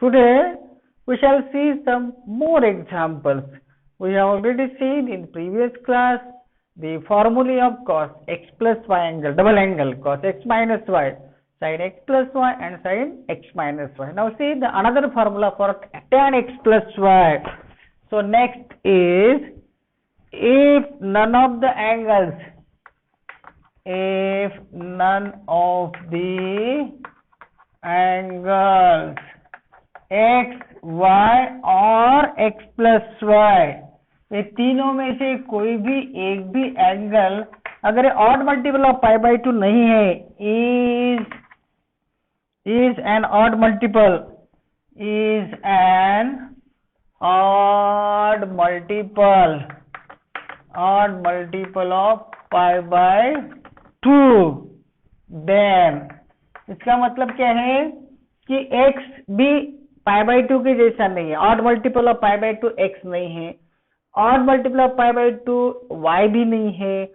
Today we shall see some more examples. We have already seen in previous class the formulae of cos x plus y angle, double angle, cos x minus y, sin x plus y and sin x minus y. Now see the another formula for tan x plus y. So next is, if none of the angles x, y और x plus y, ये तीनों में से कोई भी एक भी angle अगर odd multiple of pi by 2 नहीं है, is an odd multiple of pi by 2, then इसका मतलब क्या है कि x भी पाई बाई 2 के जैसा नहीं है, odd multiple of pi by 2 x नहीं है, odd multiple of pi by 2 y भी नहीं है,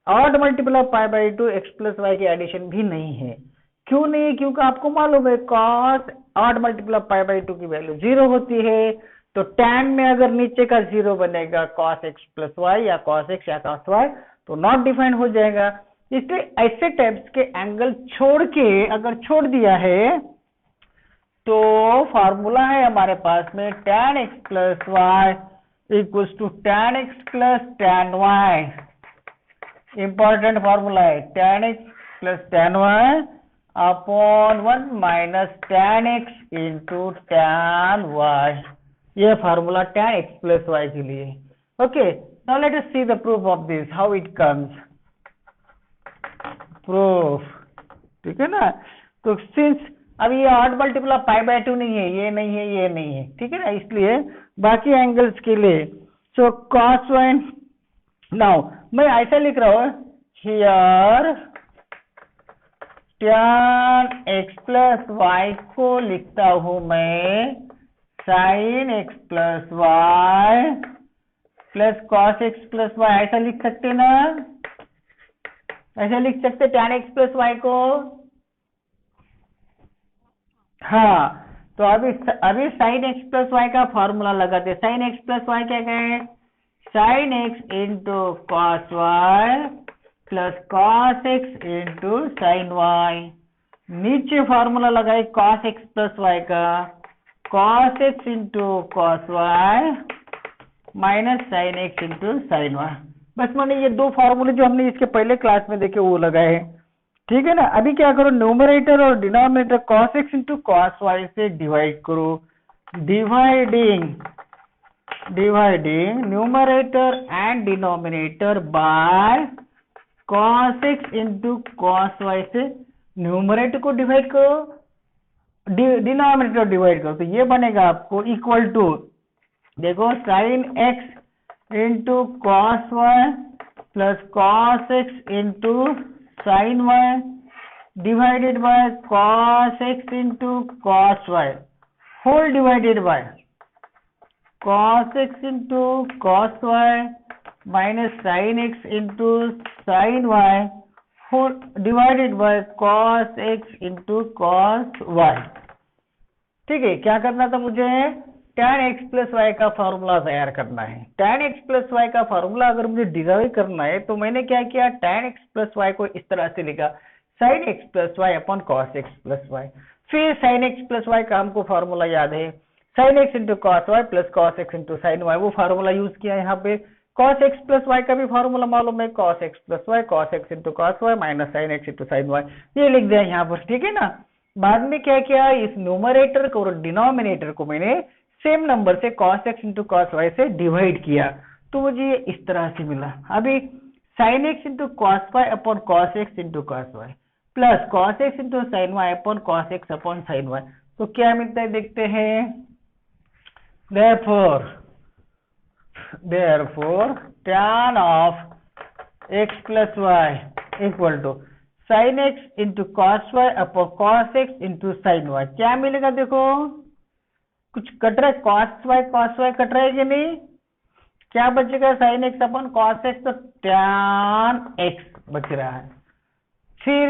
odd multiple of pi by 2 x plus y की एडिशन भी नहीं है। क्यों नहीं है? क्योंकि आपको मालूम है cos odd multiple of pi by 2 की वैल्यू 0 होती है, तो tan में अगर नीचे का 0 बनेगा cos x प्लस वाई या cos x या cos y तो नॉट डिफाइंड हो जाएगा। इसलिए ऐसे टाइप्स के एंगल छोड़ के अगर छोड़ दिया है तो फॉर्मूला है हमारे पास में tan x plus y equals to tan x plus tan y। Important formula है tan x plus tan y upon 1 minus tan x into tan y। ये formula tan x plus y के लिए। Okay, now let us see the proof of this, how it comes. Proof, ठीक है ना। तो since अभी ये odd multiple of pi by 2 नहीं है, ये नहीं है, ये नहीं है, ठीक है ना, इसलिए बाकी एंगल्स के लिए सो cos y, नाउ मैं ऐसा लिख रहा हूं, here tan x plus y को लिखता हूं मैं sin x plus y plus cos x plus y, ऐसा लिख सकते ना, ऐसा लिख सकते tan x प्लस वाई को। हाँ, तो अभी sin x प्लस वाई का फॉर्मूला लगाते। sin x प्लस वाई क्या है? sin x into cos y plus cos x into sin y। नीचे फॉर्मूला लगाए cos x प्लस वाई का, cos x into cos y minus sin x into sin y। बस मैंने ये दो फॉर्मूले जो हमने इसके पहले क्लास में देखे वो लगाए, ठीक है ना। अभी क्या करो, न्यूमरेटर और denominator cos x into cos y से डिवाइड करो, dividing numerator and denominator by cos x into cos y से न्यूमरेटर को डिवाइड करो, डिनोमिनेटर डिवाइड करो, तो ये बनेगा आपको इक्वल टू, देखो sin x into cos y plus cos x into sin y divided by cos x into cos y whole divided by cos x into cos y minus sin x into sin y whole divided by cos x into cos y। ठीक है, क्या करना था मुझे? tan x plus y का formula तैयार करना है। tan x प्लस वाई का फॉर्मूला अगर मुझे डिराइव करना है तो मैंने क्या किया, tan x प्लस वाई को इस तरह से लिखा, sin x plus y upon cos x plus y. फिर sin x प्लस वाई का हमको फॉर्मूला याद है, sin x into cos y plus cos x into sin y, वो फॉर्मूला यूज किया यहाँ पे। cos x प्लस वाई का भी फॉर्मूला मालूम है, cos x plus y cos x into cos y minus sin x into sin y, ये लिख दिया यहाँ पर, ठीक है ना। बाद में क्या किया, इस न्यूमरेटर को और डिनोमिनेटर को मैंने सेम नंबर से cos x into cos y से डिवाइड किया, तो मुझे ये इस तरह से मिला। अभी sin x into cos y upon cos x into cos y plus cos x into sin y upon cos x upon sin y, तो क्या मिलता है देखते हैं। therefore tan of x plus y equal to sin x into cos y upon cos x into sin y। क्या मिलेगा देखो, कुछ कट रहा है, cos y कट रहा है कि नहीं, क्या बचेगा sin x upon cos x, तो tan x बच रहा है। फिर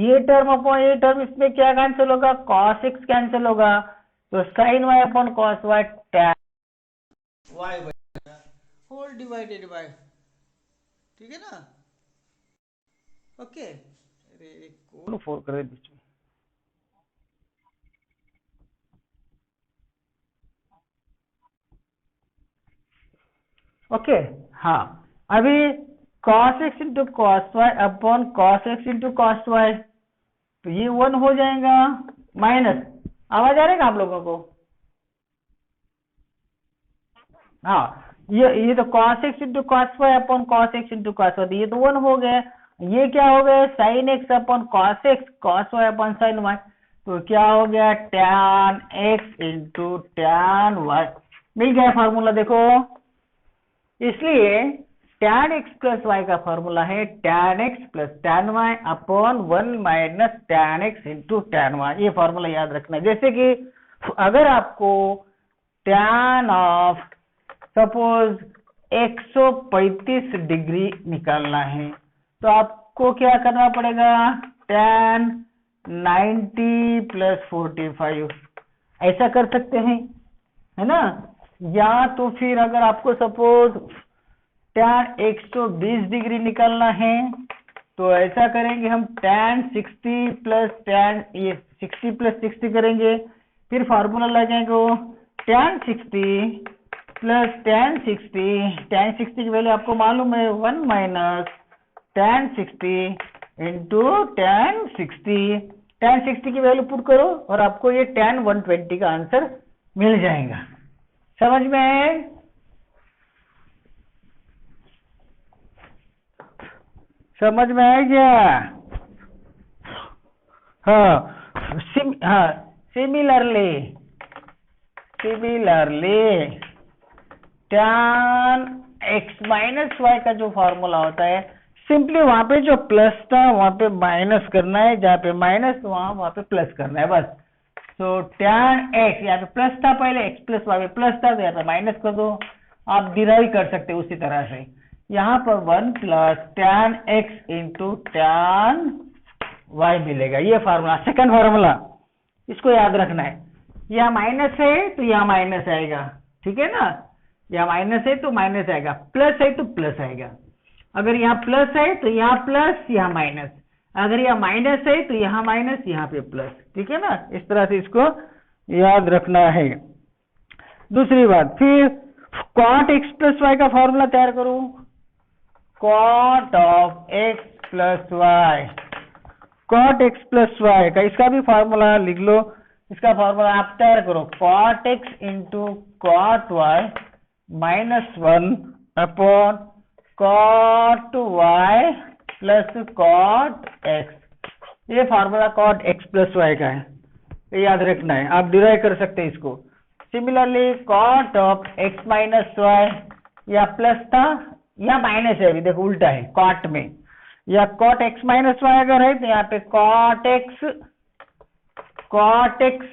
ये टर्म अपॉन ये टर्म, इसमें क्या कैंसिल होगा, cos x कैंसिल होगा, तो sine y upon cos y tan y बनेगा होल डिवाइडेड बाय, ठीक है ना। ओके, अरे कौन फोर करे बीच में। ओके हाँ, अभी cos x into cos y upon cos x into cos y, तो ये 1 हो जाएगा माइनस, आवाज आ रहेगा आप लोगों को। हाँ, ये तो cos x into cos y upon cos x into cos y, ये तो 1 हो गया। ये क्या हो गया, sin x upon cos x cos y upon sin y, तो क्या हो गया tan x into tan y, मिल गया फार्मूला देखो। इसलिए tan x प्लस वाई का फॉर्मूला है tan x plus tan y upon 1 minus tan x into tan y। ये फॉर्मूला याद रखना है। जैसे कि अगर आपको tan ऑफ सपोज 135 डिग्री निकालना है, तो आपको क्या करना पड़ेगा, tan 90 प्लस 45 ऐसा कर सकते हैं, है ना। या तो फिर अगर आपको सपोज tan 120 डिग्री निकालना है, तो ऐसा करेंगे हम tan 60 प्लस tan, ये 60 प्लस 60 करेंगे, फिर फार्मूला लगाएंगे tan 60 प्लस tan 60 की वैल्यू आपको मालूम है 1 माइनस tan 60 इंटू tan 60 की वैल्यू पुट करो और आपको ये tan 120 का आंसर मिल जाएगा। समझ में आए? समझ में आया क्या? हाँ similarly tan x minus y का जो फॉर्मूला होता है, सिंपली वहां पे जो प्लस था वहां पे माइनस करना है, जहाँ पे माइनस वहां पे प्लस करना है बस। तो tan x यहाँ पे प्लस था, पहले x प्लस वाई प्लस था, तो यहाँ पे माइनस कर दो। आप डिराइव कर सकते हो उसी तरह से। यहाँ पर 1 plus tan x into tan y मिलेगा, ये फार्मूला सेकंड फार्मूला, इसको याद रखना है। यहाँ माइनस है तो यहाँ माइनस आएगा, ठीक है ना। यहाँ माइनस है तो माइनस आएगा, प्लस है तो प्लस आएगा। अगर यहाँ प्लस है तो यहाँ प्लस, यहाँ माइनस, अगर यहाँ माइनस है तो यहाँ माइनस, यहाँ पे प्लस, ठीक है ना। इस तरह से इसको याद रखना है। दूसरी बात, फिर cot x प्लस वाई का फॉर्मूला तैयार करो। cot of x plus y, cot x plus y का इसका भी फॉर्मूला लिख लो। इसका फॉर्मूला आप तैयार करो, cot x into cot y minus 1 upon cot y plus cot x, ये formula cot x plus y का है, ये याद रखना है। आप डिराइव कर सकते हैं इसको। Similarly cot of x minus y, या प्लस था या माइनस है, अभी देखो उल्टा है cot में, या cot x माइनस वाई अगर है तो यहाँ पे cot x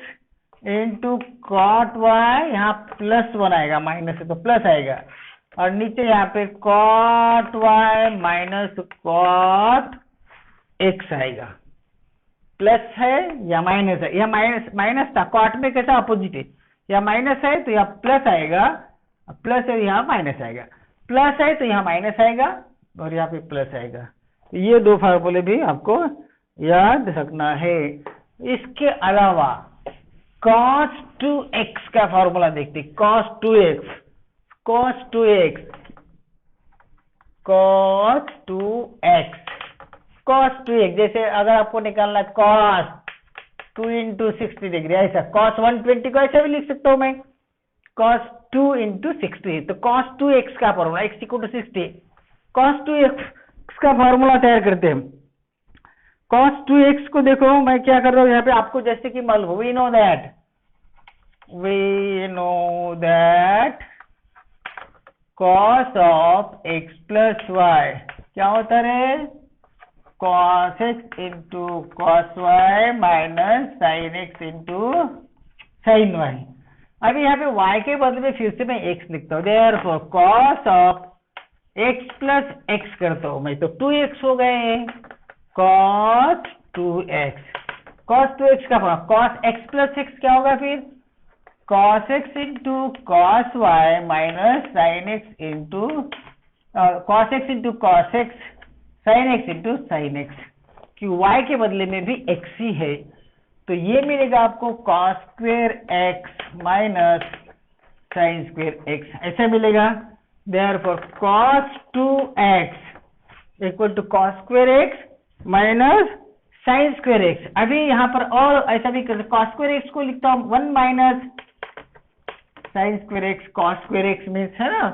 into cot y, यहाँ प्लस 1 आएगा, माइनस है तो प्लस आएगा, और नीचे यहाँ पे cot y minus cot x आएगा। प्लस है या माइनस है, यह माइनस था, cot में कैसा अपोजिट है, या माइनस है तो यहाँ प्लस आएगा, प्लस है यहाँ माइनस आएगा, प्लस है तो यहाँ माइनस आएगा और यहाँ पे प्लस आएगा। ये दो फार्मूले भी आपको याद रखना है। इसके अलावा cos 2x का फॉर्मूला देखते, cos 2x जैसे अगर आपको निकालना है cos 2 इंटू 60 डिग्री, ऐसा cos 120 को ऐसा भी लिख सकता हूं मैं, cos 2 इंटू 60, तो cos 2x का formula x equal to 60, cos 2x का फॉर्मूला तैयार करते हैं। cos 2x को देखो मैं क्या कर रहा हूं यहाँ पे, आपको जैसे कि मालूम, we know that cos of x plus y क्या होता है, cos x into cos y minus sin x into sin y। अभी यहाँ पे y के बदले में फिर से मैं x लिखता हूँ, therefore cos of x plus x करता हूँ मैं, तो 2x हो गए, cos 2x का cos x प्लस x क्या होगा, फिर cos x into cos y minus sin x into cos x into cos x sin x into sin x, कि y के बदले में भी x ही है, तो ये मिलेगा आपको cos square x minus sin square x, ऐसा मिलेगा। Therefore cos 2x equal to cos square x minus sin square x। अभी यहाँ पर और ऐसा भी कर, cos स्क्वेयर x को लिखता हूँ 1 minus sin square x, cos square x means है ना,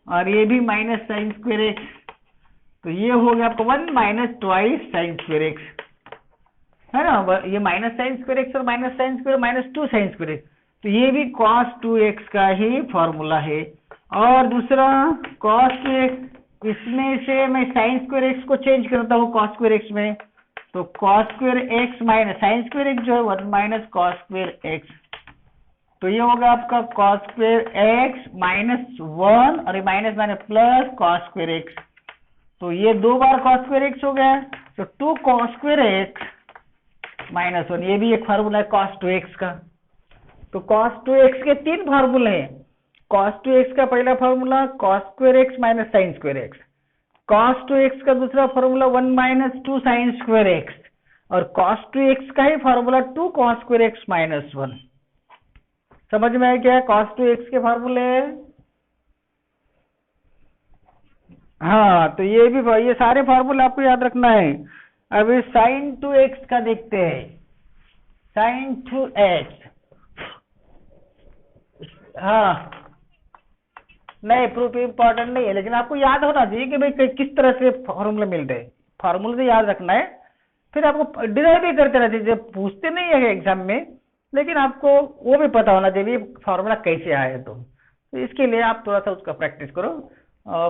और ये भी माइनस sin स्क्वेयर x, तो ये हो गया आपको 1 minus twice sin square x, है ना, ये माइनस sin स्क्वेयर x और minus sin square minus 2 sin square x, तो ये भी cos 2x का ही फॉर्मूला है। और दूसरा cos 2x, इसमें से मैं sin स्क्वेयर x को चेंज करता हूँ cos स्क्वेयर x में, तो cos square x minus sin square x जो है 1 माइनस cos स्क्वेयर x, तो ये होगा आपका cos स्क्वेयर x माइनस 1 और ये minus minus plus cos square x, तो ये 2 बार cos स्क्वेयर x हो गया, तो 2 cos स्क्वेयर x माइनस 1, ये भी एक फार्मूला है cos 2x का। तो cos 2x के 3 फार्मूले हैं। cos 2x का पहला formula cos square x minus sin square x, cos 2x का दूसरा formula 1 minus 2 sin square x, और cos 2x का ही formula 2 cos square x minus 1। समझ में आया क्या cos 2x के फार्मूले? हाँ, तो ये सारे फार्मूले आपको याद रखना है। अभी sin 2x का देखते हैं। sin 2x, हाँ नहीं, प्रूफ इंपॉर्टेंट नहीं है, लेकिन आपको याद होना चाहिए कि भाई किस तरह से फॉर्मूले मिल रहे हैं, फार्मूले से याद रखना है, फिर आपको डिराइव भी करते रहते हैं, पूछते नहीं है एग्जाम में, लेकिन आपको वो भी पता होना चाहिए फार्मूला कैसे आया है, तो इसके लिए आप थोड़ा सा उसका प्रैक्टिस करो,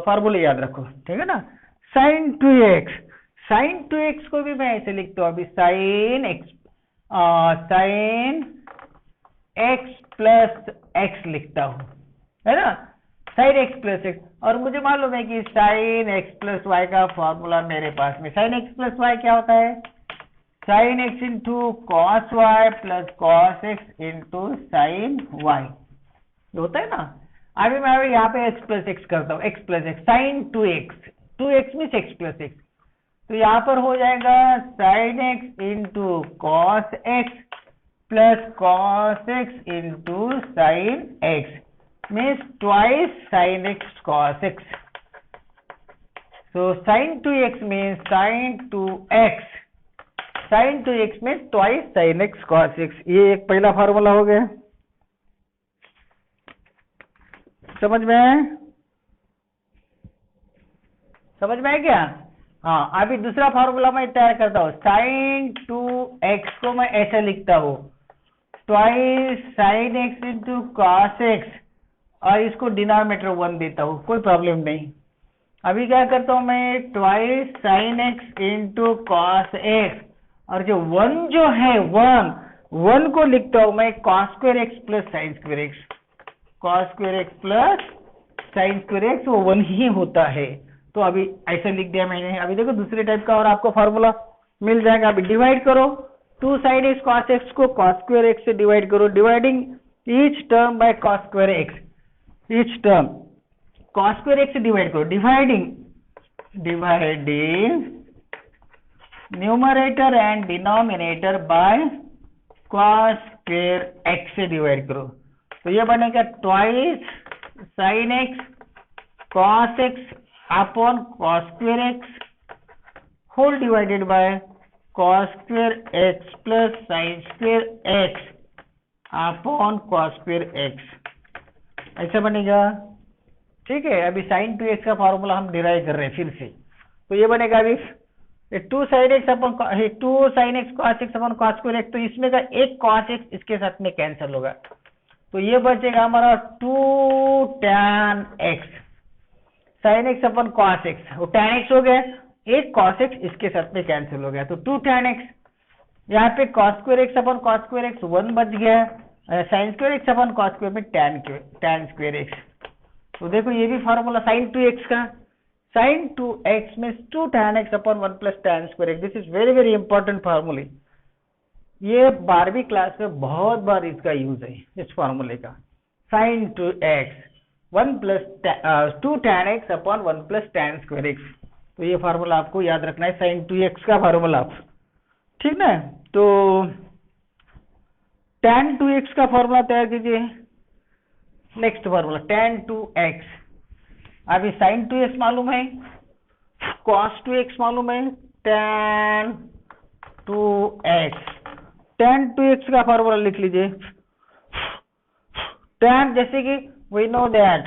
फार्मूले याद रखो, ठीक है ना। sin 2x, sin 2x को भी मैं ऐसे लिखता हूँ, अभी sin x प्लस x लिखता हूँ, है ना, sin x प्लस x, और मुझे मालूम है कि sin x प्लस y का फॉर्मूला मेरे पास में sin x प्लस y क्या होता है, sin x into cos y plus cos x into sin y, ये होता है ना। अभी मैं यहाँ पे x प्लस x करता हूँ, x plus x, sin 2x, 2x means x plus x, तो यहाँ पर हो जाएगा sin x into cos x plus cos x into sin x, means twice sin x cos x. So sin 2x means sin 2x. Sin 2x means twice sin x cos x. ये एक पहला formula हो गया, समझ में आया क्या? हाँ, अभी दूसरा फार्मूला मैं तैयार करता हूँ। sin 2x को मैं ऐसे लिखता हूँ, twice sin x into cos x, और इसको डिनोमिनेटर 1 देता हूँ, कोई प्रॉब्लम नहीं। अभी क्या करता हूँ मैं, twice sin x into cos x, और जो 1 जो है 1 को लिखता हूँ मैं cos square x plus sin square x, cos square x plus sin square x, वो 1 ही होता है, तो अभी ऐसा लिख दिया मैंने। अभी देखो दूसरे टाइप का और आपको फार्मूला मिल जाएगा। अभी डिवाइड करो, 2 sin x cos x को cos स्क्वेयर x से डिवाइड करो, dividing each term by cos square x, each term cos square x से डिवाइड करो, dividing numerator and denominator by cos square x से divide करो, तो ये बनेगा twice sin x cos x upon cos square x whole divided by cos square x plus sin square x upon cos square x, ऐसा बनेगा। ठीक है, अभी sin 2x का फॉर्मूला हम डिराइव कर रहे हैं फिर से, तो ये बनेगा अभी 2 sin x upon 2 sin x cos x upon cos square x, तो इसमें का एक cos x इसके साथ में कैंसिल होगा, तो ये बचेगा हमारा 2 tan x sin x upon cos x, वो tan x हो गया, एक cos x इसके साथ में कैंसिल हो गया, तो 2 tan x, यहाँ पे cos square x upon cos square x 1 बच गया, sin square x upon cos square में tan स्क्वायर x, तो देखो ये भी फॉर्मूला sin 2x का, sin 2x means 2 tan x upon 1 plus tan square x. This is very very important formula. ये 12वीं क्लास में बहुत बार इसका यूज है, इस फॉर्मूले का। sin 2x 2 tan x upon 1 plus tan square x. तो ये फार्मूला आपको याद रखना है, sin 2x का फार्मूला, ठीक ना। तो tan 2x का फार्मूला तैयार कीजिए। नेक्स्ट फार्मूला tan 2x, अभी sin 2x मालूम है, cos 2x मालूम है, tan 2x। tan 2x का फार्मूला लिख लीजिए। tan, जैसे कि we know that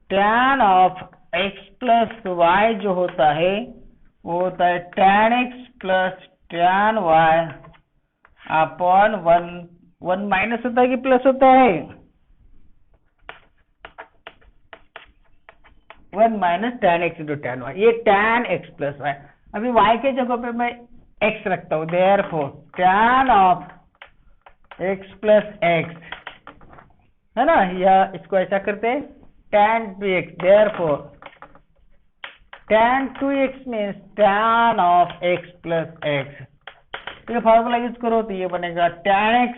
tan of x plus y जो होता है वो होता है tan x plus tan y upon 1 minus होता है कि प्लस होता है? 1 minus tan x into tan y, ये tan x प्लस y। अभी y के जगह पे मैं x रखता हूं, therefore tan of x plus x, है ना, या इसको ऐसा करते हैं tan 2x, therefore tan 2x means tan of x plus x। तो ये फॉर्मूला यूज करो तो ये बनेगा tan x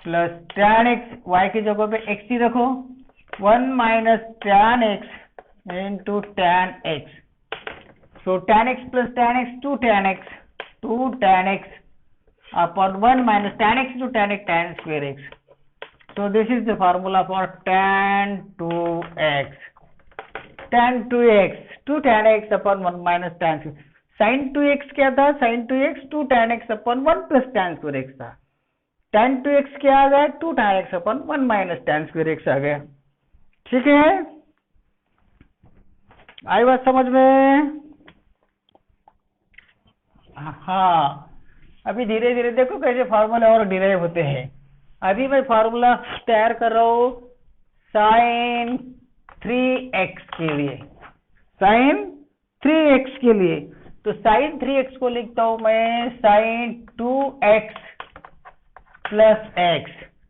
plus tan x, y की जगह पे x ही रखो, 1 minus tan x into tan x। So tan x plus tan x 2 tan x upon 1 minus tan x into tan x tan square x. So this is the formula for tan 2x. Tan 2x 2 tan x upon 1 minus tan square। sin 2x क्या था? sin 2x 2 tan x upon 1 plus tan square x था। tan 2x क्या आ गया? 2 tan x upon 1 minus tan square x आ गया। ठीक है, आई बात समझ में? हाँ, अभी धीरे धीरे देखो कैसे फार्मूला और डिराइव होते हैं। अभी मैं फार्मूला तैयार कर रहा हूं sin 3x के लिए, sin 3x के लिए। तो sin 3x को लिखता हूं मैं sin 2x plus x,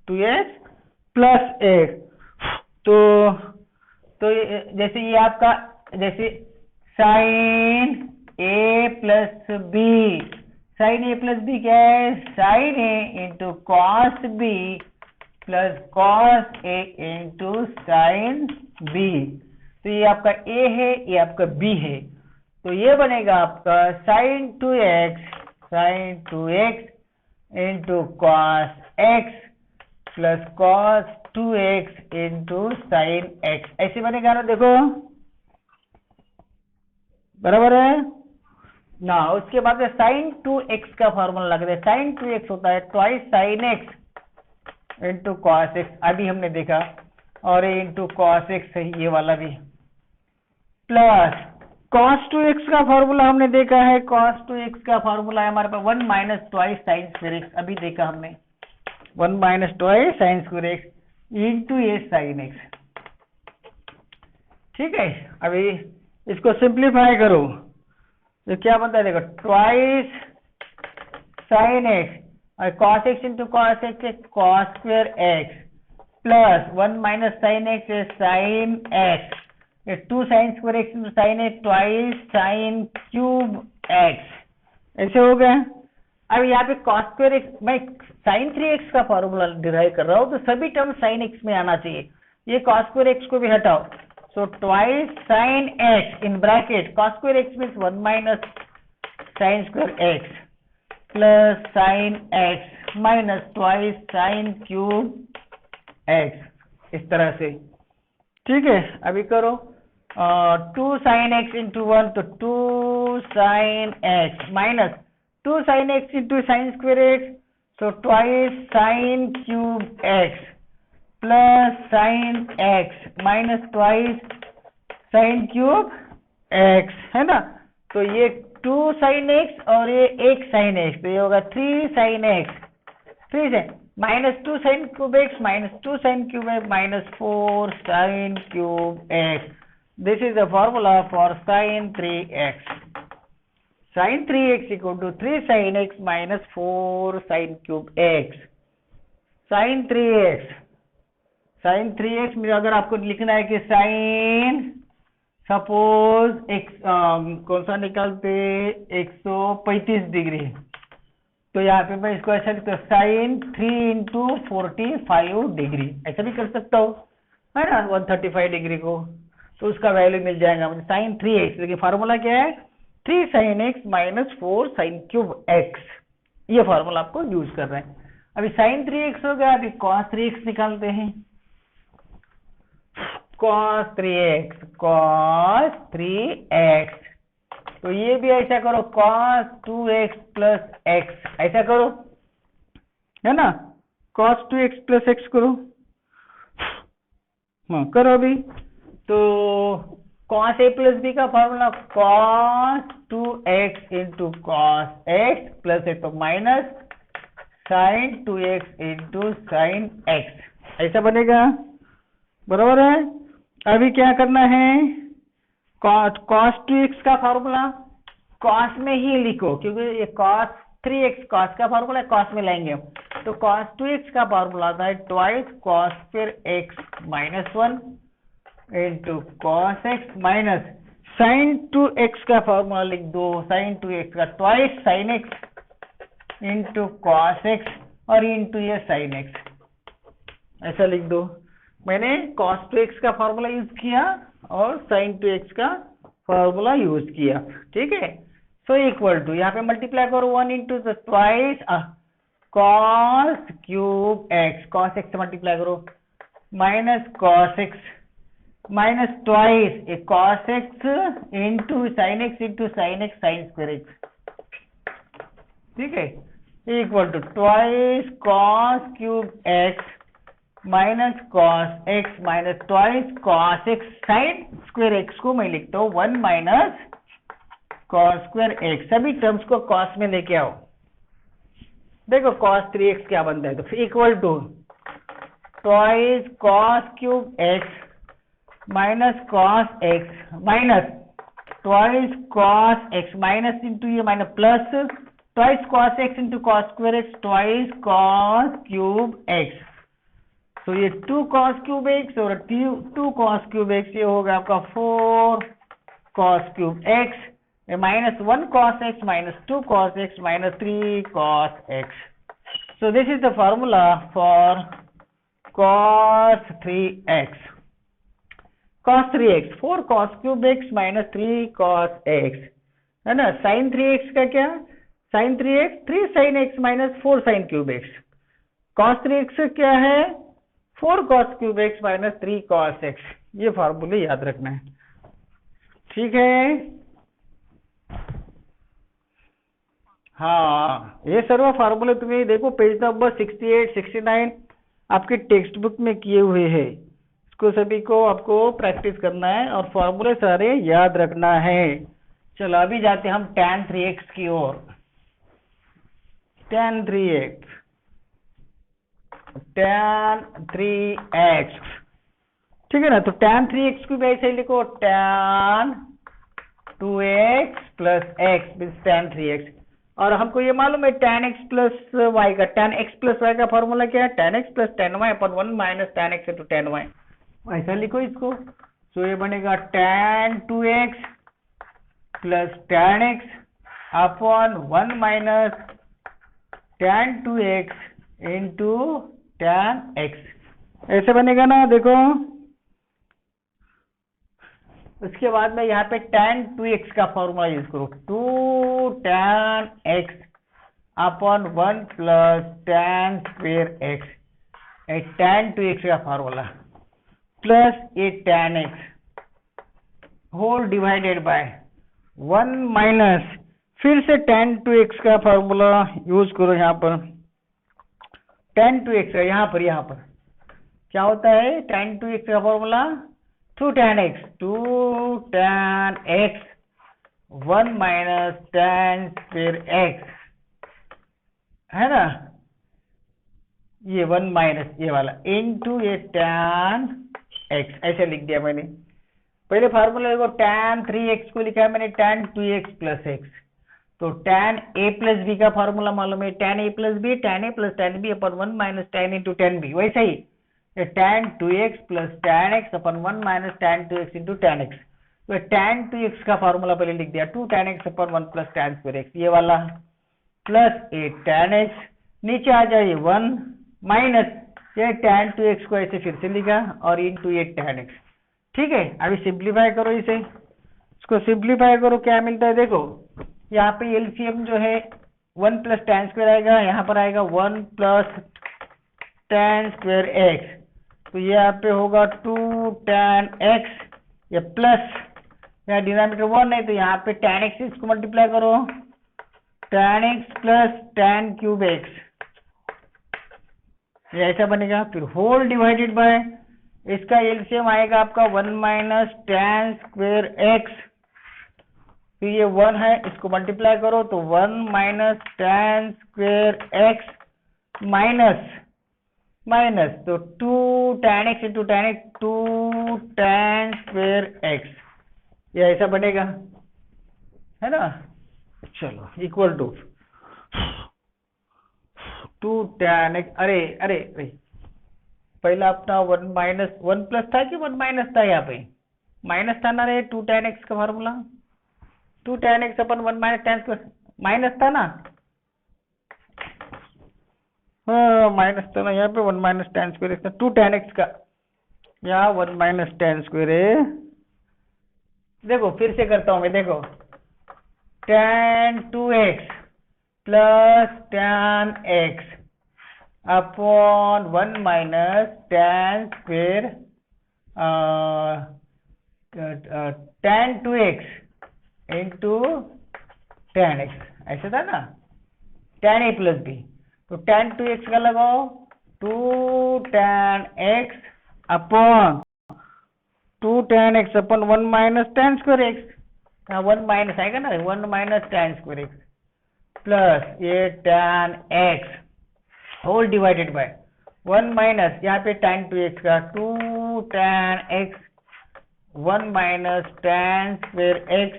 2x plus x। तो जैसे ये आपका, जैसे sin a plus b, sin a plus b क्या है? sin a into cos b plus cos a into sin b। तो ये आपका a है, ये आपका b है, तो ये बनेगा आपका sin 2x into cos x plus cos 2x into sin x, ऐसे बनेगा ना, देखो बराबर है ना। उसके बाद में sin 2x का फॉर्मूला लगता है, sin 2x होता है twice sin x into cos x, अभी हमने देखा, और इंटू कॉस x है ये वाला भी, प्लस cos 2x का फॉर्मूला हमने देखा है, cos 2x का फॉर्मूला है हमारे पास 1 minus twice sign square x, अभी देखा हमने 1 minus twice sign square x into ये साइन x। ठीक है, अभी इसको सिंप्लीफाई करो तो क्या बनता है, देखो ट्वाइस साइन x और cos x into cos x है cos square x, plus 1 minus sine x है sine x, 2 sine square x into sine है ट्वाइस साइन क्यूब एक्स, ऐसे हो गया। अब यहाँ पे cos स्क्वायर एक्स, मैं साइन 3x का फॉर्मूला डिराइव कर रहा हूँ तो सभी टर्म साइन x में आना चाहिए, ये cos स्क्वायर x को भी हटाओ। सो twice sine x in bracket cos square x means 1 minus sign square x plus sine x minus twice sine cube x, इस तरह से। ठीक है, अभी करो 2 साइन x इंटू 1 तो 2 sine x minus 2 sine x into sine square x, so twice sine cube x plus sine x minus twice sine cube x, है ना। तो ये 2 साइन x और ये 1 साइन x, तो ये होगा 3 साइन x, 3 से minus 2 sign cube x minus 2 sign cube x minus 4 sign cube x। This is the formula for sin 3x. Sin 3x equal to 3 sin x minus 4 sin cube x. Sin 3x में अगर आपको लिखना है कि suppose x कौन सा निकालते 135 degree, तो यहाँ पे मैं इसको ऐसा लिखता हूँ साइन 3 इंटू 45 डिग्री, ऐसा भी कर सकता हूँ, है ना, 135 डिग्री को, तो उसका वैल्यू मिल जाएगा मुझे साइन 3x। देखिए फार्मूला क्या है, 3 sine x minus 4 sign cube x, ये फार्मूला आपको यूज कर रहे हैं। अभी साइन 3x हो गया, अभी कॉस 3x निकालते हैं। cos 3x, तो ये भी ऐसा करो cos 2x प्लस एक्स, ऐसा करो, है ना, cos 2x प्लस एक्स करो, हाँ करो अभी। तो cos a प्लस b का formula cos 2x into cos x plus है तो minus sine 2x into sine x, ऐसा बनेगा, बराबर है। अभी क्या करना है, cos 2x का फॉर्मूला cos में ही लिखो, क्योंकि ये cos 3x cos का फॉर्मूला cos में लाएंगे, तो cos 2x का फॉर्मूला आता है ट्वाइस cos फिर x minus 1 into cos x minus sine 2x का फॉर्मूला लिख दो, साइन 2x का twice sine x into cos x और इंटू ये साइन x, ऐसा लिख दो। मैंने cos 2x का फॉर्मूला यूज किया और sin 2x का फॉर्मूला यूज किया, ठीक है। सो इक्वल टू यहाँ पे मल्टीप्लाई करो 1 into twice cos cube x, cos x से मल्टीप्लाई करो minus cos x minus twice cos x into sine x into sine x sine square x, ठीक है, equal to twice cos cube x minus cos x minus twice cos x sine square x को मैं लिखता हूँ 1 minus cos square x, सभी terms को cos में लेके आओ। देखो cos 3x क्या बनता है, तो equal to twice cos cube x minus cos x minus twice cos x minus into ये minus plus twice cos x into cos square x twice cos cube x, तो ये 2 cos क्यूब x और 2 cos cube x, ये होगा आपका 4 cos cube x minus 1 cos x minus 2 cos x minus 3 cos x। So this is the formula for cos 3x, cos 3x 4 cos cube x minus 3 cos x, है ना। sin 3x का क्या, sin 3x 3 sin x minus 4 sin cube x, cos 3x क्या है 4 cos cube x minus 3 cos x, ये फार्मूले याद रखना है, ठीक है। हाँ ये सर्व फार्मूले तुम्हें देखो पेज नंबर 68 69 आपके टेक्स्ट बुक में किए हुए हैं, इसको सभी को आपको प्रैक्टिस करना है और फार्मूले सारे याद रखना है। चलो अभी जाते हम tan 3x की ओर, tan 3x tan 3x, ठीक है ना, तो tan 3x को भी ऐसे ही लिखो tan 2x plus x means tan 3x, और हमको ये मालूम है tan x प्लस y का, tan x प्लस y का फॉर्मूला क्या है, tan x plus tan y अपन 1 minus tan x into tan y, ऐसा लिखो इसको। तो ये बनेगा tan 2x plus tan x upon 1 minus tan 2x into tan x, ऐसे बनेगा ना, देखो। उसके बाद में यहाँ पे tan 2x का फॉर्मूला यूज करो, 2 tan x upon 1 plus tan square x, tan 2x का फॉर्मूला प्लस ये tan x whole divided by 1 minus फिर से tan 2x का फॉर्मूला यूज करो, यहाँ पर tan 2x का, यहाँ पर क्या होता है tan 2x का formula 2 tan x 1 minus tan square x, है ना, ये 1 माइनस ये वाला इनटू ये tan x, ऐसे लिख दिया मैंने। पहले फार्मूला देखो tan 3x को लिखा है मैंने tan 2x प्लस x, तो tan a प्लस b का फॉर्मूला मालूम है, tan a plus b tan a plus tan b upon 1 minus tan into tan b, वैसे ही tan 2x plus tan x upon 1 minus tan 2x into tan x, तो tan 2x का formula पहले लिख दिया, 2 tan x upon 1 plus tan square x, ये वाला plus 8 tan x, नीचे आ जाए 1 माइनस ये tan 2x को ऐसे फिर से लिखा और इंटू ये tan x। ठीक है, अभी सिंप्लीफाई करो इसे, इसको सिंप्लीफाई करो, क्या मिलता है देखो, यहाँ पे एलसीएम जो है 1 प्लस tan स्क्वायर आएगा, यहाँ पर आएगा 1 प्लस tan स्क्वायर x, तो ये यहाँ पे होगा 2 tan x, ये प्लस यहाँ डिनोमिनेटर 1 है तो यहाँ पे tan x इसको मल्टीप्लाई करो, tan x plus tan cube x, ये ऐसा बनेगा। फिर होल डिवाइडेड बाय, इसका एलसीएम आएगा आपका 1 माइनस tan स्क्वायर x, फिर ये 1 है, इसको मल्टीप्लाई करो तो 1 minus tan square x minus तो 2 tan x into tan x, 2 tan square x, ये ऐसा बनेगा, है ना। चलो इक्वल टू 2 tan x, अरे पहला अपना 1 माइनस 1 प्लस था कि 1 माइनस था, यहाँ पे माइनस था ना रे, 2 tan x का formula 2 tan x upon 1 minus tan square, minus था ना, हाँ माइनस था ना, यहाँ पे 1 माइनस tan स्क्वायर x था, 2 tan x का, यहाँ 1 माइनस tan स्क्वायर है। देखो फिर से करता हूँ मैं, देखो tan 2x plus tan x upon 1 minus tan square tan 2x into tan x, ऐसा था ना, tan a प्लस b, तो tan 2x का लगाओ 2 tan x upon 2 tan x upon 1 minus tan square x, यहाँ 1 माइनस आएगा ना, 1 minus tan square x plus ये tan x whole divided by 1 minus यहाँ पे tan 2x का 2 tan x 1 minus tan square x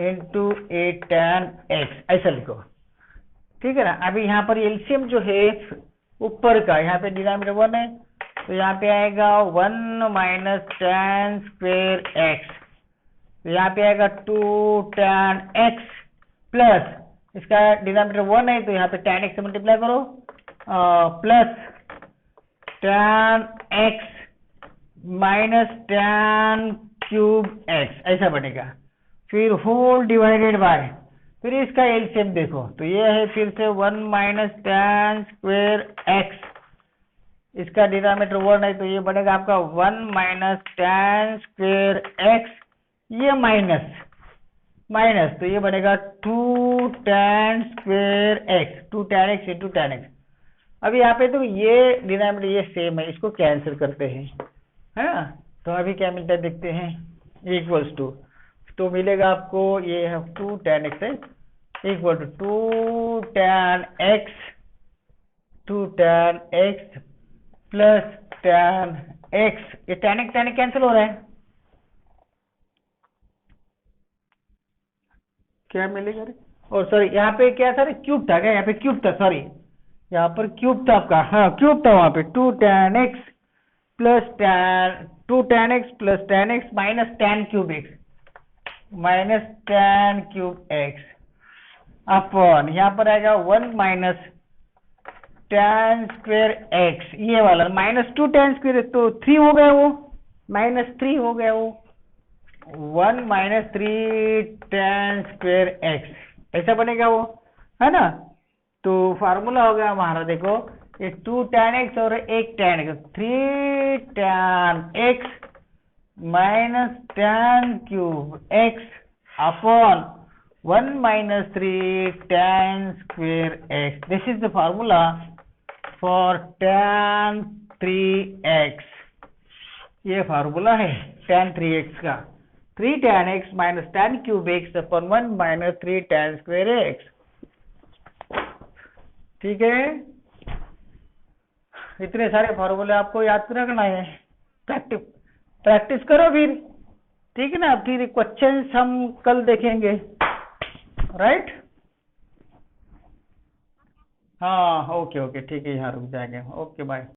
into 8 tan x, ऐसा लिखो। ठीक है ना, अभी यहाँ पर एलसीएम जो है ऊपर का, यहाँ पे डिनोमिनेटर 1 है तो यहाँ पे आएगा 1 माइनस tan स्क्वायर x, तो यहाँ पे आएगा 2 tan x प्लस इसका डिनोमिनेटर 1 है तो यहाँ पे tan x से मल्टीप्लाई करो, plus tan x minus tan cube x, ऐसा बनेगा। फिर होल डिवाइडेड बाय, फिर इसका एलसीएम देखो तो ये है फिर से 1 माइनस tan स्क्वायर x, इसका डिनोमिनेटर 1 है तो ये बनेगा आपका 1 माइनस tan स्क्वायर x, ये माइनस तो ये बनेगा 2 tan square x, 2 tan x into tan x। अभी यहाँ पे तो ये डिनोमिनेटर ये सेम है, इसको कैंसिल करते हैं, है ना, तो अभी क्या मिलता है देखते हैं, इक्वल्स टू, तो मिलेगा आपको ये है 2 tan x है equal to 2 tan x plus tan x, ये tan x कैंसिल हो रहा है, क्या मिलेगा रे, और सॉरी यहाँ पे क्या था रे, क्यूब था क्या, यहाँ पे क्यूब था, सॉरी यहाँ पर क्यूब था आपका, हाँ क्यूब था वहां पे, 2 tan x plus tan x minus tan cube x minus tan cube x upon यहाँ पर आएगा 1 माइनस tan स्क्वायर x, ये वाला माइनस 2 tan स्क्वायर, तो 3 हो गया वो, माइनस 3 हो गया वो, 1 माइनस 3 tan स्क्वायर x, ऐसा बनेगा वो, है ना। तो फार्मूला हो गया हमारा, देखो ये 2 tan x और 1 tan x, 3 tan x minus tan cube x upon 1 minus 3 tan square x, this is the formula for tan 3x, ये फार्मूला है tan 3x का, 3 tan x minus tan cube x upon 1 minus 3 tan square x। ठीक है, इतने सारे फार्मूले आपको याद रखना है, प्रैक्टिस करो फिर, ठीक है ना, फिर क्वेश्चन हम कल देखेंगे, राइट। हाँ ओके ठीक है, यहाँ रुक जाएंगे, ओके बाय।